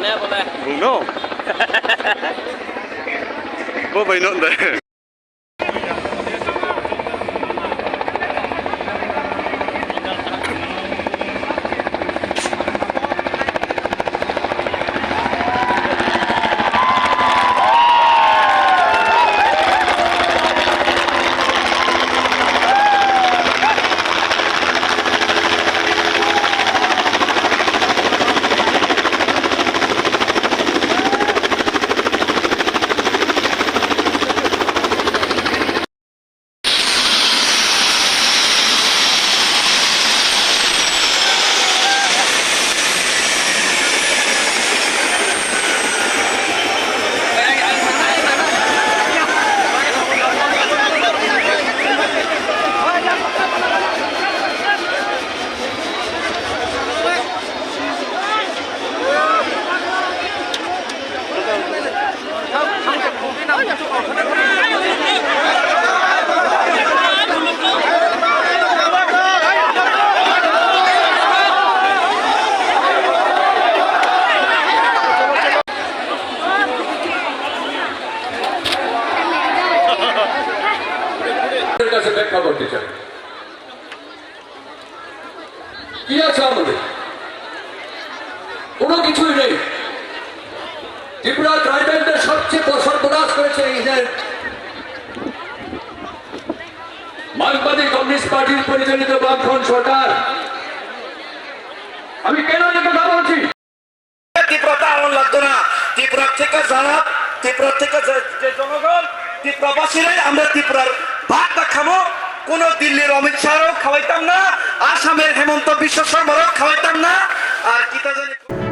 Vùng nô. Bố bày nộn đấy. ব্যাখ্যা করতে চাই কি আছে আমাদের কোনো কিছুই নেই ত্রিপুরা ট্রাইবেলদের সবচেয়ে সর্বনাশ করেছে এদের মার্কবাদী কমিউনিস্ট পার্টির পরিচালিত বামফ্রন্ট সরকার আমি কেন যে কথা বলছি ত্রিপুরাতে আগুন লাগতো না ত্রিপুরা থেকে যারা ত্রিপুরা থেকে যে জনগণ ত্রিপুরাবাসীরাই আমরা ত্রিপুরার ভাতটা খাবো কোন দিল্লির অমিত শাহও খাওয়াইতাম না আসামের হেমন্ত বিশ্ব শর্মারও খাওয়াইতাম না আর কি তা জানি